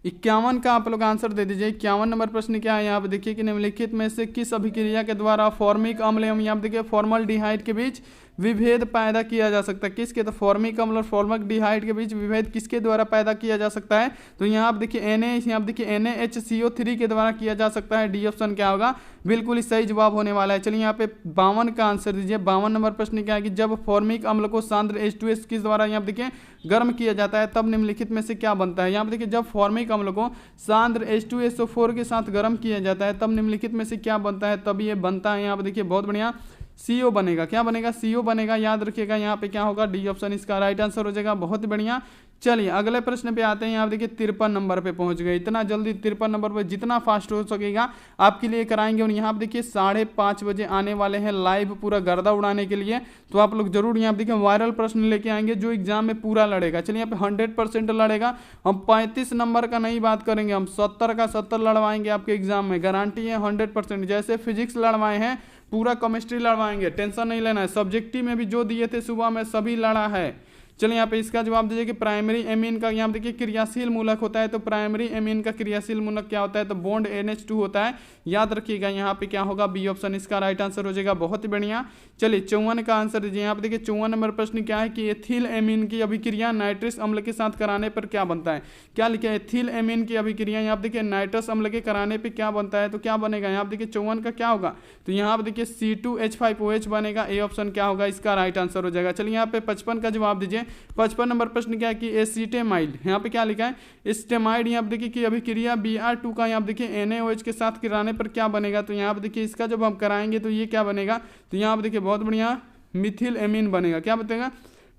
51 का आप लोग आंसर दे दीजिए। 51 नंबर प्रश्न क्या है, यहाँ पे देखिए कि निम्नलिखित में से किस अभिक्रिया के द्वारा फॉर्मिक अम्ल एवं यहाँ पे देखिए फॉर्मल्डिहाइड के बीच विभेद पैदा किया जा सकता है। किसके, तो फॉर्मिक अम्ल और फॉर्मल्डिहाइड के बीच विभेद किसके द्वारा पैदा किया जा सकता है, तो यहाँ पे देखिए यहाँ पे देखिए NaHCO3 के द्वारा किया जा सकता है। डी ऑप्शन क्या होगा, बिल्कुल ही सही जवाब होने वाला है। चलिए यहाँ पे 52 का आंसर दीजिए। 52 नंबर प्रश्न क्या है कि जब फॉर्मिक अम्ल को सांद्र H2S किस द्वारा यहाँ पे देखिए गर्म किया जाता है, तब निम्नलिखित में से क्या बनता है। यहाँ पे देखिए जब फॉर्मिक अम्ल को सांद्र H2SO4 के साथ गर्म किया जाता है, तब निम्नलिखित में से क्या बनता है, तब ये बनता है यहाँ पे देखिए बहुत बढ़िया CO बनेगा। क्या बनेगा, CO बनेगा, याद रखिएगा। यहाँ पे क्या होगा, डी ऑप्शन इसका राइट आंसर हो जाएगा। बहुत बढ़िया, चलिए अगले प्रश्न पे आते हैं। यहाँ देखिए 53 नंबर पे पहुंच गए। इतना जल्दी 53 नंबर पे जितना फास्ट हो सकेगा आपके लिए कराएंगे। और यहाँ पे देखिए 5:30 बजे आने वाले हैं लाइव पूरा गर्दा उड़ाने के लिए, तो आप लोग जरूर यहाँ पे देखिए वायरल प्रश्न लेके आएंगे जो एग्जाम में पूरा लड़ेगा। चलिए यहाँ पे 100% लड़ेगा। हम 35 नंबर का नहीं बात करेंगे, हम 70 का 70 लड़वाएंगे आपके एग्जाम में, गारंटी है 100%। जैसे फिजिक्स लड़वाए हैं पूरा केमिस्ट्री लड़वाएंगे, टेंशन नहीं लेना है। सब्जेक्टिव में भी जो दिए थे सुबह में सभी लड़ा है। चलिए यहाँ पे इसका जवाब दीजिए कि प्राइमरी एमीन का यहाँ देखिए क्रियाशील मूलक होता है, तो प्राइमरी एमीन का क्रियाशील मूलक क्या होता है, तो बॉन्ड NH2 होता है, याद रखिएगा। यहाँ पे क्या होगा, बी ऑप्शन इसका राइट आंसर हो जाएगा। बहुत ही बढ़िया, चलिए 54 का आंसर दीजिए। यहाँ पे देखिए 54 नंबर प्रश्न क्या है कि एथिल एमीन की अभिक्रिया नाइट्रस अम्ल के साथ कराने पर क्या बनता है। क्या लिखा है, एथिल एमीन की अभिक्रिया यहाँ पे देखिए नाइट्रस अम्ल के कराने पर क्या बनता है, तो क्या बनेगा। यहाँ पे देखिए 54 का क्या होगा, तो यहाँ पे देखिए C2H5OH बनेगा। ए ऑप्शन क्या होगा, इसका राइट आंसर हो जाएगा। चलिए यहाँ पे 55 का जवाब दीजिए। 55 नंबर प्रश्न क्या है कि एसीटेमाइड, यहाँ पे क्या लिखा है, एसीटेमाइड यहाँ पे देखिए कि अभिक्रिया Br2 का यहाँ पे देखिए NaOH के साथ कराने पर क्या बनेगा, तो यहाँ पे देखिए इसका जब हम कराएंगे तो ये क्या बनेगा, तो यहाँ पे देखिए बहुत बढ़िया मिथिल एमीन बनेगा। क्या बनेगा,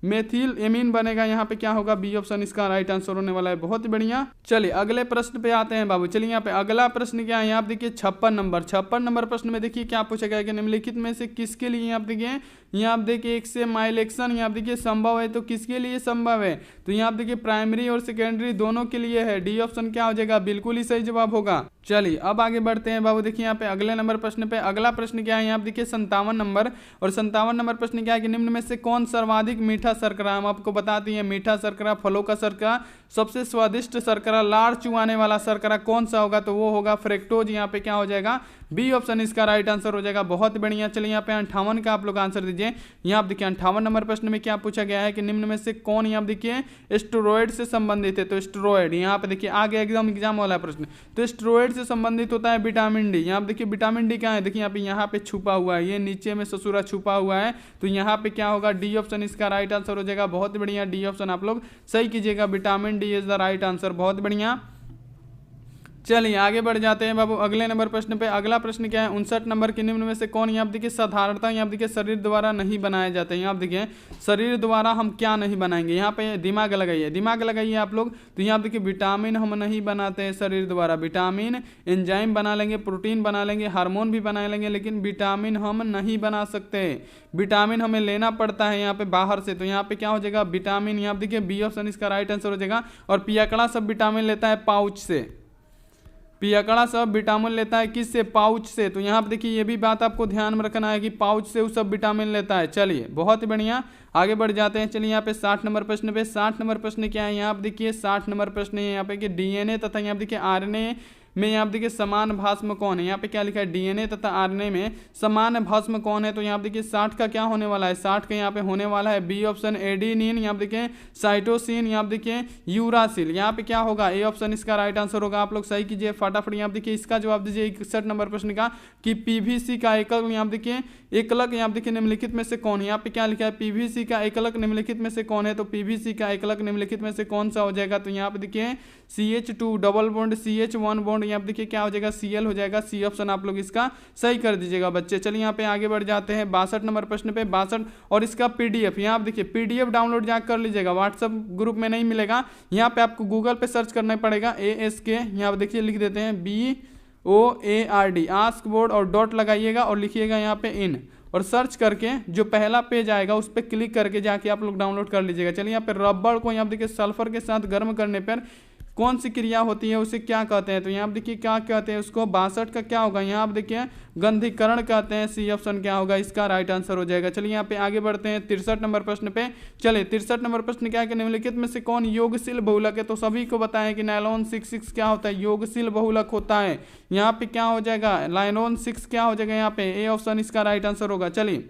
मेथिल एमीन बनेगा। यहाँ पे क्या होगा, बी ऑप्शन इसका राइट आंसर होने वाला है। बहुत ही बढ़िया, चलिए अगले प्रश्न पे आते हैं बाबू। चलिए यहाँ पे अगला प्रश्न क्या है, यहाँ पे देखिए 56 नंबर प्रश्न में देखिए क्या पूछा गया है कि निम्नलिखित में से किसके लिए यहाँ पे देखिए यहाँ आप देखिए एक से माइलेक्शन यहाँ देखिए संभव है, तो किसके लिए संभव है, तो यहाँ आप देखिए प्राइमरी और सेकेंडरी दोनों के लिए है। डी ऑप्शन क्या हो जाएगा, बिल्कुल ही सही जवाब होगा। चलिए अब आगे बढ़ते हैं बाबू। देखिए यहाँ पे अगले नंबर प्रश्न पे, अगला प्रश्न क्या है, यहाँ देखिए 57 नंबर, और 57 नंबर प्रश्न क्या है कि निम्न में से कौन सर्वाधिक मीठा शर्करा, हम आपको बताते हैं मीठा शर्करा, फलों का शर्करा, सबसे स्वादिष्ट शर्करा, लार चुआने वाला शर्करा कौन सा होगा, तो वो होगा फ्रेक्टोज। यहाँ पे क्या हो जाएगा, बी ऑप्शन इसका राइट आंसर हो जाएगा। बहुत बढ़िया। चलिए यहाँ पे 58 का आप लोग आंसर दीजिए। यहाँ आप देखिए 58 नंबर प्रश्न में क्या पूछा गया है कि निम्न में से कौन यहाँ देखिए स्टेरॉइड से संबंधित है, तो स्टेरॉइड यहाँ पे देखिए आ गया एकदम एग्जाम वाला प्रश्न। तो स्टेरॉइड से संबंधित होता है विटामिन डी। यहाँ देखिए विटामिन डी क्या है, देखिए यहाँ पे छुपा हुआ है, ये नीचे में ससुरा छुपा हुआ है, तो यहाँ पे क्या होगा, डी ऑप्शन इसका राइट आंसर हो जाएगा। बहुत बढ़िया, डी ऑप्शन आप लोग सही कीजिएगा, vitamin D is the right answer. बहुत बढ़िया। चलिए आगे बढ़ जाते हैं बाबू अगले नंबर प्रश्न पे। अगला प्रश्न क्या है, 59 नंबर के निम्न में से कौन, यहाँ देखिए साधारणतः यहाँ देखिए शरीर द्वारा नहीं बनाए जाते हैं। यहाँ देखिए शरीर द्वारा हम क्या नहीं बनाएंगे, यहाँ पे दिमाग लगाइए, दिमाग लगाइए आप लोग। तो यहाँ देखिए विटामिन हम नहीं बनाते हैं शरीर द्वारा, विटामिन एंजाइम बना लेंगे, प्रोटीन बना लेंगे, हार्मोन भी बना लेंगे, लेकिन विटामिन हम नहीं बना सकते। विटामिन हमें लेना पड़ता है यहाँ पे बाहर से। तो यहाँ पे क्या हो जाएगा, विटामिन, यहाँ देखिए बी ऑप्शन इसका राइट आंसर हो जाएगा। और पियकड़ा सब विटामिन लेता है पाउच से, पियकड़ा सब विटामिन लेता है किससे, पाउच से। तो यहाँ पे देखिए ये भी बात आपको ध्यान में रखना है कि पाउच से वो सब विटामिन लेता है। चलिए बहुत बढ़िया, आगे बढ़ जाते हैं। चलिए यहाँ पे 60 नंबर प्रश्न पे, 60 नंबर प्रश्न क्या है, यहाँ पे देखिए 60 नंबर प्रश्न है यहाँ पे कि डीएनए तथा यहाँ पे देखिए आरएनए में यहाँ देखिए समान भास्म कौन है। यहाँ पे क्या लिखा है, डीएनए तथा आरएनए में समान भास्म कौन है। तो यहाँ देखिए 60 का क्या होने वाला है, 60 का यहाँ पे होने वाला है बी ऑप्शन एडेनिन, यहाँ देखिए साइटोसिन, यहाँ देखिए यूरासिल। यहाँ पे क्या होगा, ए ऑप्शन इसका राइट आंसर होगा। आप लोग सही कीजिए फटाफट। यहाँ देखिए इसका जवाब दीजिए 61 नंबर प्रश्न का कि पीवीसी का एकल, यहाँ देखिए एकलक, यहाँ देखिए निम्नलिखित में से कौन है। यहाँ पे क्या लिखा है, पीवीसी का एकलक निम्नलिखित में से कौन है। तो पीवीसी का एकलक निम्नलिखित में से कौन सा हो जाएगा। तो यहाँ पे देखिए CH2 double bond, CH1 bond, यहाँ पे देखिए क्या हो जाएगा, Cl हो जाएगा। सी ऑप्शन आप लोग इसका सही कर दीजिएगा बच्चे। चलिए यहाँ पे आगे बढ़ जाते हैं 62 नंबर प्रश्न पे, 62 और इसका पीडीएफ, यहाँ आप देखिए पीडीएफ डाउनलोड जाकर कर लीजिएगा, व्हाट्सएप ग्रुप में नहीं मिलेगा। यहाँ पे आपको गूगल पे सर्च करना पड़ेगा ASK, यहाँ पे देखिए लिख देते हैं BOARD, आस्क बोर्ड, और डॉट लगाइएगा और लिखिएगा यहाँ पे इन, और सर्च करके जो पहला पेज आएगा उस पर क्लिक करके जाके आप लोग डाउनलोड कर लीजिएगा। चलिए यहाँ पे रबड़ को यहाँ देखिए सल्फर के साथ गर्म करने पर कौन सी क्रिया होती है, उसे क्या कहते हैं। तो यहाँ देखिए क्या कहते हैं उसको, 62 का क्या होगा, यहाँ आप देखिए गंधीकरण कहते हैं। सी ऑप्शन क्या होगा, इसका राइट आंसर हो जाएगा। चलिए यहाँ पे आगे बढ़ते हैं 63 नंबर प्रश्न पे। चलिए 63 नंबर प्रश्न क्या है कि निम्नलिखित में से कौन योगशील बहुलक है। तो सभी को बताएं कि नायलॉन 6 क्या होता है, योगशील बहुलक होता है। यहाँ पे क्या हो जाएगा, नायलॉन 6 क्या हो जाएगा, यहाँ पे ए ऑप्शन इसका राइट आंसर होगा। चलिए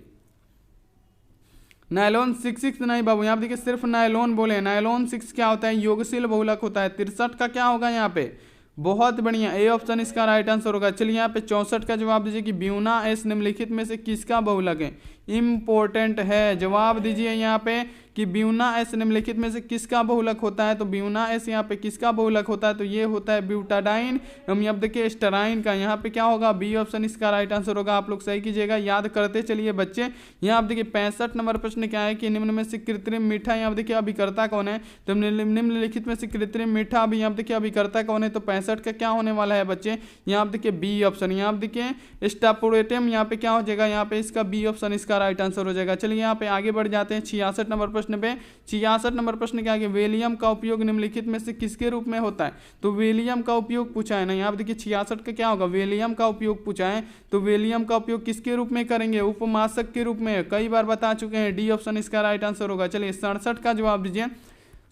नायलॉन 6 नहीं बाबू, यहाँ देखिए सिर्फ नायलॉन बोले, नायलॉन 6 क्या होता है, योगशील बहुलक होता है। 63 का क्या होगा यहाँ पे, बहुत बढ़िया, ए ऑप्शन इसका राइट आंसर होगा। चलिए यहाँ पे 64 का जवाब दीजिए कि ब्यूना एस निम्नलिखित में से किसका बहुलक है। इंपॉर्टेंट है, जवाब दीजिए यहाँ पे कि ब्यूना एस निम्नलिखित में से किसका बहुलक होता है। तो ब्यूना एस यहाँ पे किसका बहुलक होता है, तो ये होता है ब्यूटाडाइन, हम यहाँ देखिए स्टेराइन का। यहाँ पे क्या होगा, बी ऑप्शन इसका राइट आंसर होगा। आप लोग सही कीजिएगा, याद करते चलिए बच्चे। यहाँ आप देखिए 65 नंबर प्रश्न क्या है कि निम्न में से कृत्रिम मीठा, यहाँ देखिए अभिकर्ता कौन है। तो निम्नलिखित में से कृत्रिम मीठा अभी यहाँ देखिए अभिकर्ता कौन है। तो 65 का क्या होने वाला है बच्चे, यहाँ आप देखिए बी ऑप्शन, यहाँ आप देखिए स्टापोरेटम, यहाँ पे क्या हो जाएगा, यहाँ पे इसका बी ऑप्शन इसका राइट आंसर हो जाएगा। चलिए यहाँ पे आगे बढ़ जाते हैं 66 नंबर प्रश्न पे। 66 नंबर प्रश्न क्या है, वेलियम का उपयोग निम्नलिखित में से किसके रूप में होता है। तो वेलियम का उपयोग पूछा है ना, यहाँ पे देखिए 66 का क्या होगा, वेलियम का उपयोग पूछा है। तो वेलियम का उपयोग किसके रूप में करेंगे, उपमाशक के रूप में, कई बार बता चुके हैं। डी ऑप्शन इसका राइट आंसर होगा। चलिए 67 का जवाब दीजिए।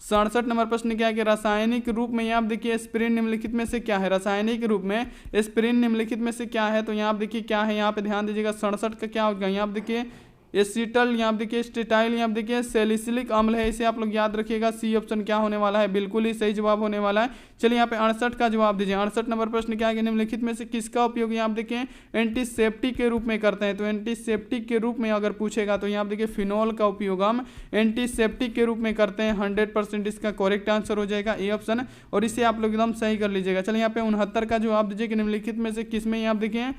67 नंबर प्रश्न क्या है कि रासायनिक रूप में, यहाँ आप देखिए एस्पिरिन निम्नलिखित में से क्या है, रासायनिक रूप में एस्पिरिन निम्नलिखित में से क्या है। तो यहाँ आप देखिए क्या है, यहाँ पे ध्यान दीजिएगा 67 का क्या होगा, यहाँ आप देखिए एसिटल, यहाँ आप देखिए स्टेटाइल, यहाँ आप देखिए सैलिसिलिक अम्ल है, इसे आप लोग याद रखिएगा। सी ऑप्शन क्या होने वाला है, बिल्कुल ही सही जवाब होने वाला है। चलिए यहाँ पे 68 का जवाब दीजिए। 68 नंबर प्रश्न क्या है कि निम्नलिखित में से किसका उपयोग यहाँ आप देखिए एंटीसेप्टिक के रूप में करते हैं। तो एंटीसेप्टिक के रूप में अगर पूछेगा तो यहाँ आप देखिए फिनॉल का उपयोग हम एंटीसेप्टिक के रूप में करते हैं। 100% इसका करेक्ट आंसर हो जाएगा ए ऑप्शन, और इसे आप लोग एकदम सही कर लीजिएगा। चलिए यहाँ पे 69 का जवाब दीजिए कि निम्नलिखित में से किसमें यहाँ आप देखिए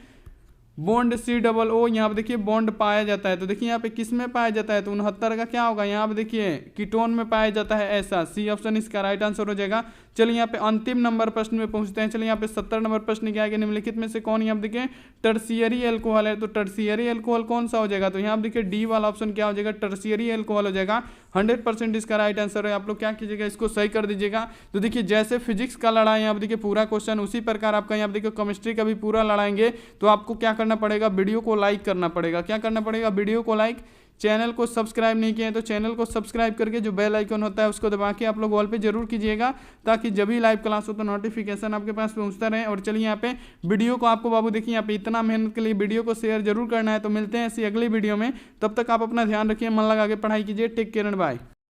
बॉन्ड COO, यहाँ पे देखिए बॉन्ड पाया जाता है। तो देखिए यहाँ पे किस में पाया जाता है, तो 69 का क्या होगा, यहाँ पे देखिए कीटोन में पाया जाता है, ऐसा सी ऑप्शन इसका राइट आंसर हो जाएगा। चलिए यहाँ पे अंतिम नंबर प्रश्न में पहुंचते हैं। चलिए यहाँ पे 70 नंबर प्रश्न क्या है, निम्नलिखित में से कौन यहाँ पे देखिए टर्शियरी एल्कोहल है। तो टर्शियरी एल्कोहल कौन सा हो जाएगा, तो यहाँ पे देखिए डी वाला ऑप्शन क्या हो जाएगा, टर्शियरी एल्कोहल हो जाएगा। 100% इसका राइट आंसर है। आप लोग क्या कीजिएगा, इसको सही कर दीजिएगा। तो देखिए जैसे फिजिक्स का लड़ा यहाँ पे देखिए पूरा क्वेश्चन, उसी प्रकार आपका यहाँ पे देखिए केमिस्ट्री का भी पूरा लड़ाएंगे। तो आपको क्या करना पड़ेगा, वीडियो को लाइक करना पड़ेगा। क्या करना पड़ेगा, वीडियो को लाइक, चैनल को सब्सक्राइब नहीं किए हैं तो चैनल को सब्सक्राइब करके जो बेल आइकन होता है उसको दबा के आप लोग वॉल पे जरूर कीजिएगा, ताकि जब भी लाइव क्लास हो तो नोटिफिकेशन आपके पास पहुंचता रहे। और चलिए यहाँ पे वीडियो को आपको बाबू देखिए यहाँ पे इतना मेहनत के लिए वीडियो को शेयर जरूर करना है। तो मिलते हैं ऐसी अगली वीडियो में, तब तक आप अपना ध्यान रखिए, मन लगा के पढ़ाई कीजिए। Take care and bye.